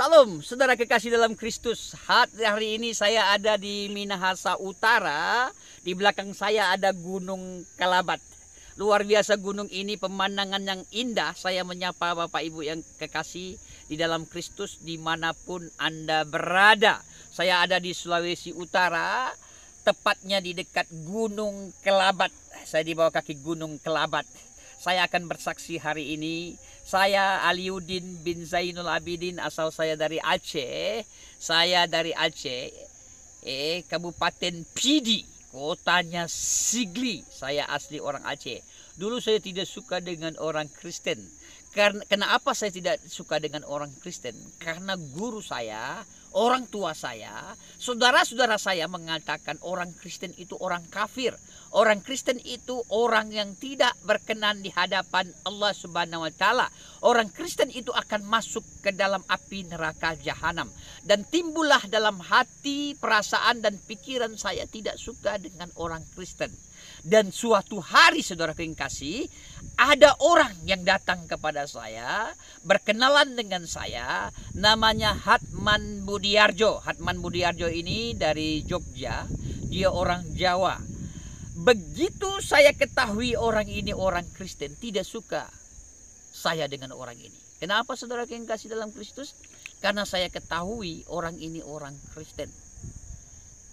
Shalom, saudara kekasih dalam Kristus. Hari ini saya ada di Minahasa Utara. Di belakang saya ada Gunung Kelabat. Luar biasa gunung ini, pemandangan yang indah. Saya menyapa Bapak Ibu yang kekasih di dalam Kristus dimanapun Anda berada. Saya ada di Sulawesi Utara, tepatnya di dekat Gunung Kelabat. Saya di bawah kaki Gunung Kelabat. Saya akan bersaksi hari ini. Saya Aliuddin bin Zainul Abidin, asal saya dari Aceh. Saya dari Aceh, Kabupaten Pidi, kotanya Sigli. Saya asli orang Aceh. Dulu saya tidak suka dengan orang Kristen. Kenapa saya tidak suka dengan orang Kristen? Karena guru saya, orang tua saya, saudara-saudara saya mengatakan orang Kristen itu orang kafir. Orang Kristen itu orang yang tidak berkenan di hadapan Allah Subhanahu wa Ta'ala. Orang Kristen itu akan masuk ke dalam api neraka jahanam. Dan timbullah dalam hati, perasaan dan pikiran saya tidak suka dengan orang Kristen. Dan suatu hari, saudara yang kasih, ada orang yang datang kepada saya, berkenalan dengan saya, namanya Hatman Budiarjo. Hatman Budiarjo ini dari Jogja, dia orang Jawa. Begitu saya ketahui orang ini orang Kristen, tidak suka saya dengan orang ini. Kenapa, saudara yang kasih dalam Kristus? Karena saya ketahui orang ini orang Kristen.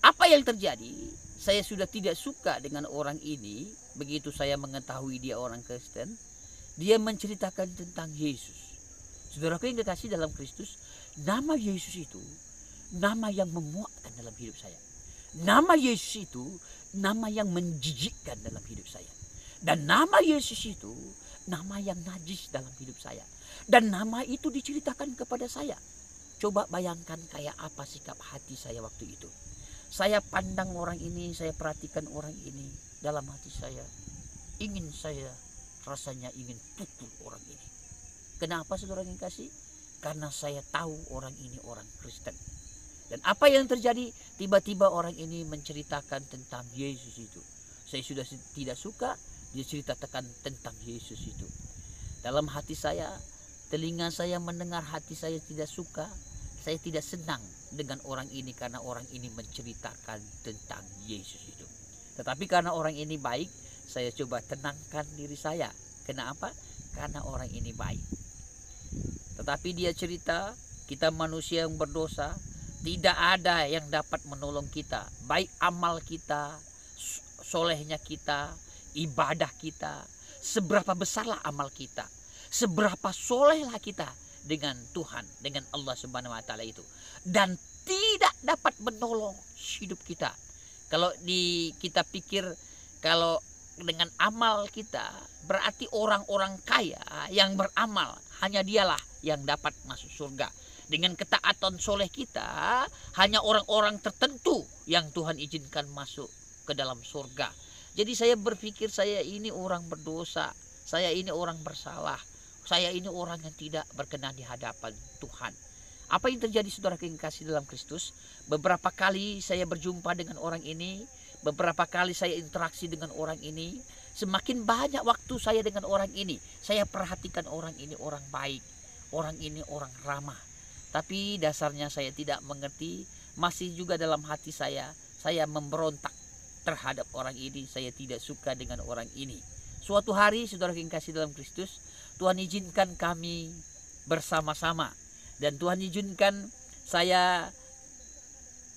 Apa yang terjadi? Saya sudah tidak suka dengan orang ini. Begitu saya mengetahui dia orang Kristen, dia menceritakan tentang Yesus. Saudara yang dikasih dalam Kristus, nama Yesus itu nama yang memuakkan dalam hidup saya. Nama Yesus itu nama yang menjijikkan dalam hidup saya. Dan nama Yesus itu nama yang najis dalam hidup saya. Dan nama itu diceritakan kepada saya. Coba bayangkan kayak apa sikap hati saya waktu itu. Saya pandang orang ini, saya perhatikan orang ini. Dalam hati saya, rasanya ingin pukul orang ini. Kenapa, saudara yang kasih? Karena saya tahu orang ini orang Kristen. Dan apa yang terjadi? Tiba-tiba orang ini menceritakan tentang Yesus itu. Saya sudah tidak suka dia ceritakan tentang Yesus itu. Dalam hati saya, telinga saya mendengar, hati saya tidak suka. Saya tidak senang dengan orang ini karena orang ini menceritakan tentang Yesus itu. Tetapi karena orang ini baik, saya coba tenangkan diri saya. Kenapa? Karena orang ini baik. Tetapi dia cerita, kita manusia yang berdosa, tidak ada yang dapat menolong kita. Baik amal kita, solehnya kita, ibadah kita, seberapa besarlah amal kita, seberapa solehlah kita dengan Tuhan, dengan Allah Subhanahu wa Ta'ala itu, dan tidak dapat menolong hidup kita. Kalau kita pikir kalau dengan amal kita, berarti orang-orang kaya yang beramal, hanya dialah yang dapat masuk surga. Dengan ketaatan soleh kita, hanya orang-orang tertentu yang Tuhan izinkan masuk ke dalam surga. Jadi saya berpikir, saya ini orang berdosa, saya ini orang bersalah, saya ini orang yang tidak berkenan di hadapan Tuhan. Apa yang terjadi, saudara yang kasih dalam Kristus? Beberapa kali saya berjumpa dengan orang ini, beberapa kali saya interaksi dengan orang ini. Semakin banyak waktu saya dengan orang ini, saya perhatikan orang ini orang baik, orang ini orang ramah. Tapi dasarnya saya tidak mengerti, masih juga dalam hati saya memberontak terhadap orang ini. Saya tidak suka dengan orang ini. Suatu hari, saudara yang kasih dalam Kristus, Tuhan izinkan kami bersama-sama. Dan Tuhan izinkan saya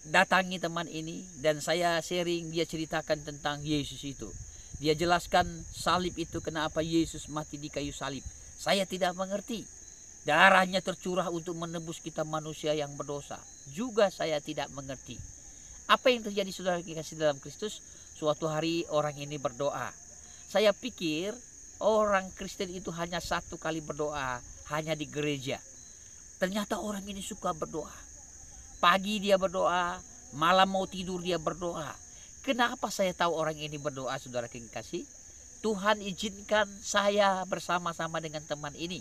datangi teman ini. Dan saya sharing, dia ceritakan tentang Yesus itu. Dia jelaskan salib itu, kenapa Yesus mati di kayu salib. Saya tidak mengerti. Darahnya tercurah untuk menebus kita manusia yang berdosa. Juga saya tidak mengerti. Apa yang terjadi, saudara yang kasih dalam Kristus? Suatu hari orang ini berdoa. Saya pikir orang Kristen itu hanya satu kali berdoa, hanya di gereja. Ternyata orang ini suka berdoa. Pagi dia berdoa, malam mau tidur dia berdoa. Kenapa saya tahu orang ini berdoa, saudara yang kasih? Tuhan izinkan saya bersama-sama dengan teman ini.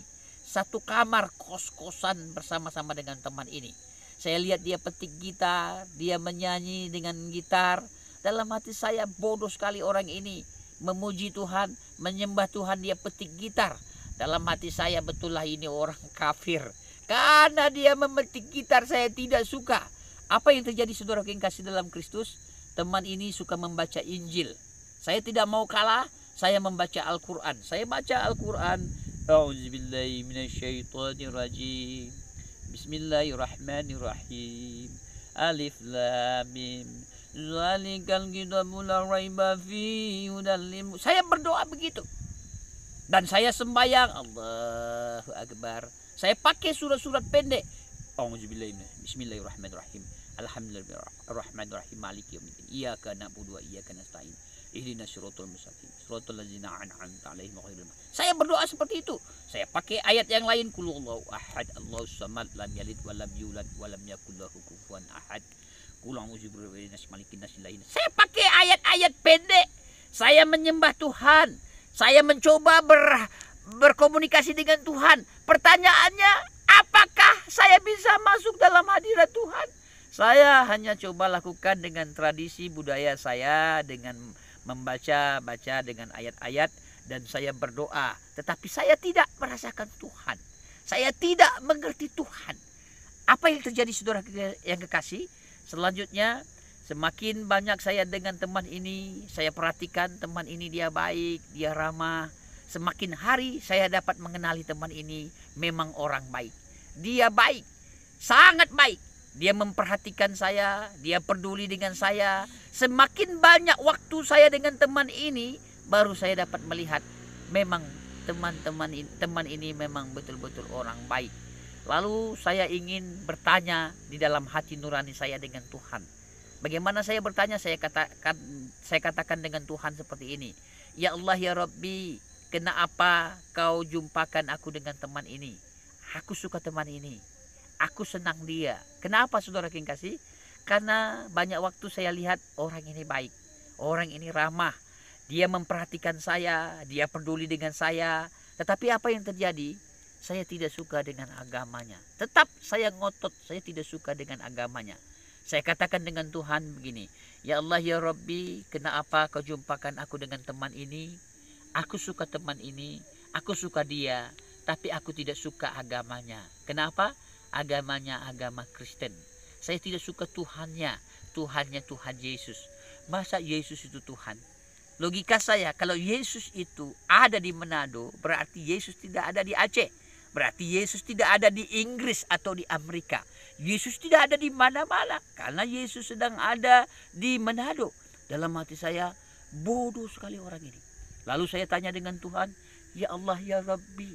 Satu kamar kos-kosan bersama-sama dengan teman ini. Saya lihat dia petik gitar, dia menyanyi dengan gitar. Dalam hati saya, bodoh sekali orang ini. Memuji Tuhan, menyembah Tuhan, dia petik gitar. Dalam hati saya, betullah ini orang kafir. Karena dia memetik gitar, saya tidak suka. Apa yang terjadi saudara yang kasih dalam Kristus? Teman ini suka membaca Injil. Saya tidak mau kalah, saya membaca Al-Quran. Saya baca Al-Quran. A'udzubillahi minasyaitonirrajim. Bismillahirrahmanirrahim. Alif lam mim. Zalikal kitabu la raiba fihi hudal lil. Saya berdoa begitu. Dan saya sembahyang, Allahu Akbar. Saya pakai surat-surat pendek. Bismillahirrahmanirrahim. Alhamdulillahirrahmanirrahim. Maliki yaumiddin. Iyyaka na'budu wa iyyaka nasta'in. Ihdinas siratal mustaqim. Siratal ladzina an'amta 'alaihim ghairil maghdubi. Saya berdoa seperti itu. Saya pakai ayat yang lain, qul huwallahu ahad, Allahus samad, lam yalid wa lam yulad wa lam yakul lahu kufuwan ahad. Qul a'udzu birabbil nas malikin nas ilahin. Saya pakai ayat-ayat pendek. Saya menyembah Tuhan. Saya mencoba berkomunikasi dengan Tuhan. Pertanyaannya, apakah saya bisa masuk dalam hadirat Tuhan? Saya hanya coba lakukan dengan tradisi budaya saya, dengan membaca dengan ayat-ayat, dan saya berdoa. Tetapi saya tidak merasakan Tuhan. Saya tidak mengerti Tuhan. Apa yang terjadi saudara yang kekasih? Selanjutnya, semakin banyak saya dengan teman ini, saya perhatikan teman ini dia baik, dia ramah. Semakin hari saya dapat mengenali teman ini memang orang baik. Dia baik, sangat baik. Dia memperhatikan saya, dia peduli dengan saya. Semakin banyak waktu saya dengan teman ini, baru saya dapat melihat memang teman ini memang betul-betul orang baik. Lalu saya ingin bertanya di dalam hati nurani saya dengan Tuhan. Bagaimana saya bertanya? Saya katakan dengan Tuhan seperti ini. Ya Allah ya Rabbi, kenapa kau jumpakan aku dengan teman ini? Aku suka teman ini. Aku senang dia. Kenapa saudara yang kasih? Karena banyak waktu saya lihat orang ini baik. Orang ini ramah. Dia memperhatikan saya. Dia peduli dengan saya. Tetapi apa yang terjadi? Saya tidak suka dengan agamanya. Tetap saya ngotot. Saya tidak suka dengan agamanya. Saya katakan dengan Tuhan begini. Ya Allah ya Rabbi, kenapa kau jumpakan aku dengan teman ini? Aku suka teman ini. Aku suka dia. Tapi aku tidak suka agamanya. Kenapa? Agamanya agama Kristen. Saya tidak suka Tuhannya. Tuhannya Tuhan Yesus. Masa Yesus itu Tuhan? Logika saya, kalau Yesus itu ada di Manado, berarti Yesus tidak ada di Aceh. Berarti Yesus tidak ada di Inggris atau di Amerika. Yesus tidak ada di mana-mana. Karena Yesus sedang ada di Manado. Dalam hati saya, bodoh sekali orang ini. Lalu saya tanya dengan Tuhan, ya Allah ya Rabbi,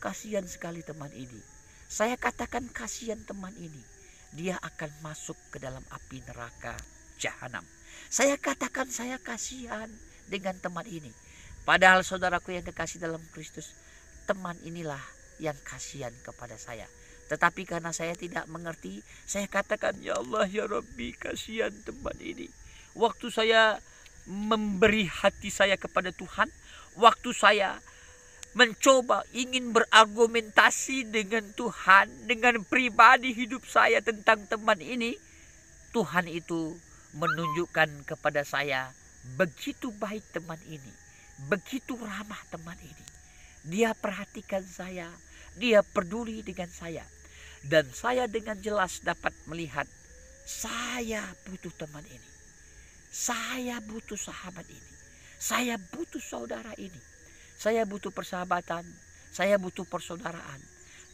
kasihan sekali teman ini. Saya katakan kasihan teman ini. Dia akan masuk ke dalam api neraka jahanam. Saya katakan saya kasihan dengan teman ini. Padahal saudaraku yang kekasih dalam Kristus, teman inilah yang kasihan kepada saya. Tetapi karena saya tidak mengerti, saya katakan ya Allah ya Rabbi, kasihan teman ini. Waktu saya memberi hati saya kepada Tuhan, waktu saya mencoba ingin berargumentasi dengan Tuhan, dengan pribadi hidup saya tentang teman ini, Tuhan itu menunjukkan kepada saya begitu baik teman ini, begitu ramah teman ini. Dia perhatikan saya, dia peduli dengan saya. Dan saya dengan jelas dapat melihat saya butuh teman ini. Saya butuh sahabat ini. Saya butuh saudara ini. Saya butuh persahabatan, saya butuh persaudaraan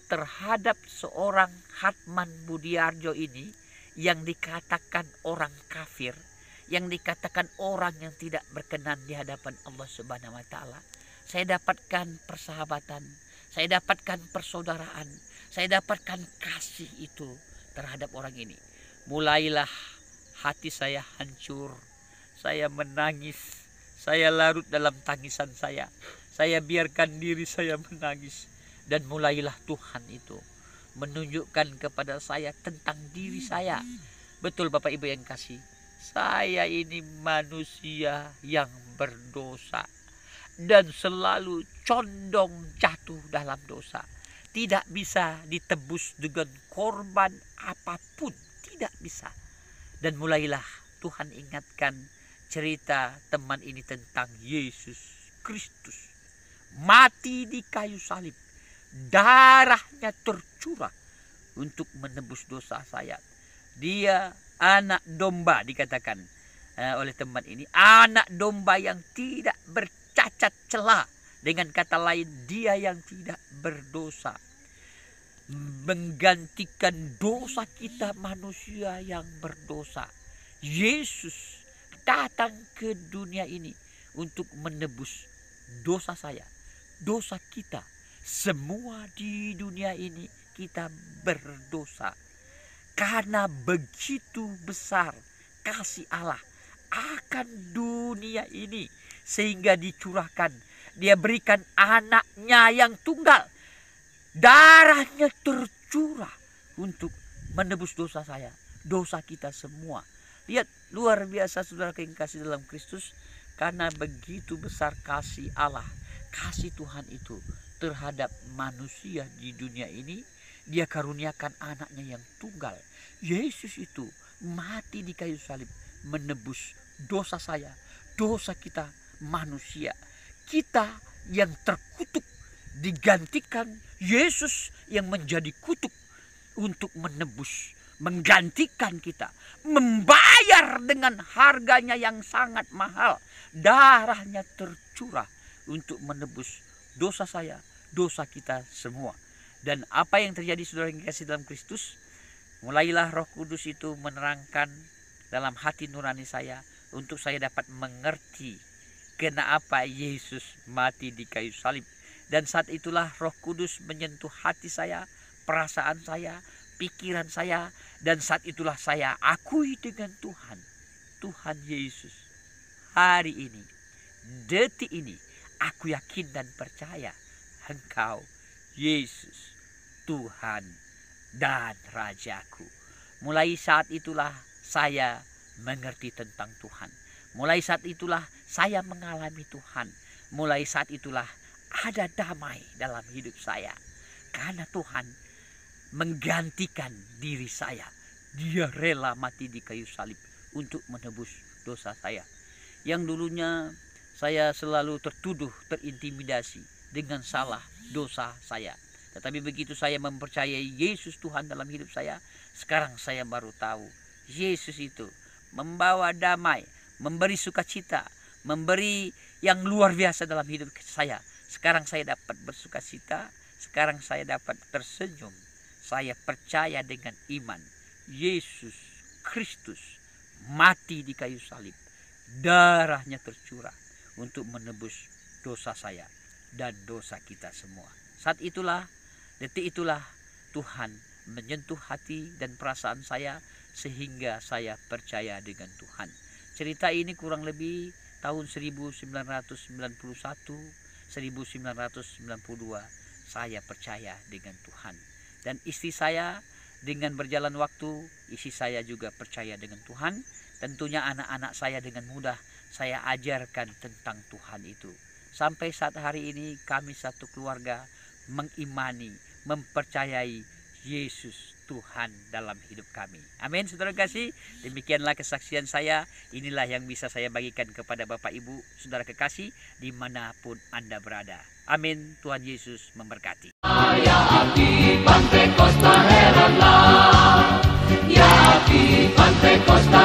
terhadap seorang Hartman Budiarjo ini yang dikatakan orang kafir, yang dikatakan orang yang tidak berkenan di hadapan Allah Subhanahu wa taala. Saya dapatkan persahabatan, saya dapatkan persaudaraan, saya dapatkan kasih itu terhadap orang ini. Mulailah hati saya hancur, saya menangis, saya larut dalam tangisan saya. Saya biarkan diri saya menangis. Dan mulailah Tuhan itu menunjukkan kepada saya tentang diri saya. Betul Bapak Ibu yang kasih. Saya ini manusia yang berdosa. Dan selalu condong jatuh dalam dosa. Tidak bisa ditebus dengan korban apapun. Tidak bisa. Dan mulailah Tuhan ingatkan cerita teman ini tentang Yesus Kristus. Mati di kayu salib, darahnya tercurah untuk menebus dosa saya. Dia anak domba dikatakan oleh teman ini, anak domba yang tidak bercacat celah. Dengan kata lain, dia yang tidak berdosa, menggantikan dosa kita manusia yang berdosa. Yesus datang ke dunia ini untuk menebus dosa saya, dosa kita. Semua di dunia ini kita berdosa. Karena begitu besar kasih Allah akan dunia ini, sehingga dicurahkan, dia berikan anaknya yang tunggal. Darahnya tercurah untuk menebus dosa saya, dosa kita semua. Lihat, luar biasa saudara yang kasih dalam Kristus. Karena begitu besar kasih Allah, kasih Tuhan itu terhadap manusia di dunia ini, dia karuniakan anaknya yang tunggal. Yesus itu mati di kayu salib menebus dosa saya, dosa kita manusia. Kita yang terkutuk digantikan Yesus yang menjadi kutuk untuk menebus, menggantikan kita, membayar dengan harganya yang sangat mahal. Darahnya tercurah untuk menebus dosa saya, dosa kita semua. Dan apa yang terjadi saudara yang dikasihi dalam Kristus? Mulailah Roh Kudus itu menerangkan dalam hati nurani saya untuk saya dapat mengerti kenapa Yesus mati di kayu salib. Dan saat itulah Roh Kudus menyentuh hati saya, perasaan saya, pikiran saya. Dan saat itulah saya akui dengan Tuhan, Tuhan Yesus, hari ini, detik ini, aku yakin dan percaya Engkau Yesus, Tuhan dan Rajaku. Mulai saat itulah saya mengerti tentang Tuhan. Mulai saat itulah saya mengalami Tuhan. Mulai saat itulah ada damai dalam hidup saya. Karena Tuhan menggantikan diri saya. Dia rela mati di kayu salib untuk menebus dosa saya. Yang dulunya saya selalu tertuduh, terintimidasi dengan salah dosa saya. Tetapi begitu saya mempercayai Yesus Tuhan dalam hidup saya, sekarang saya baru tahu Yesus itu membawa damai, memberi sukacita, memberi yang luar biasa dalam hidup saya. Sekarang saya dapat bersukacita, sekarang saya dapat tersenyum. Saya percaya dengan iman Yesus Kristus mati di kayu salib, darahnya tercurah untuk menebus dosa saya dan dosa kita semua. Saat itulah, detik itulah Tuhan menyentuh hati dan perasaan saya sehingga saya percaya dengan Tuhan. Cerita ini kurang lebih tahun 1991, 1992 saya percaya dengan Tuhan. Dan istri saya dengan berjalan waktu, istri saya juga percaya dengan Tuhan. Tentunya anak-anak saya dengan mudah saya ajarkan tentang Tuhan itu. Sampai saat hari ini kami satu keluarga mengimani, mempercayai Yesus Tuhan dalam hidup kami. Amin, saudara kasih. Demikianlah kesaksian saya. Inilah yang bisa saya bagikan kepada Bapak Ibu, saudara kekasih, dimanapun Anda berada. Amin. Tuhan Yesus memberkati. Ya api Pantekosta heranlah, ya api Pantekosta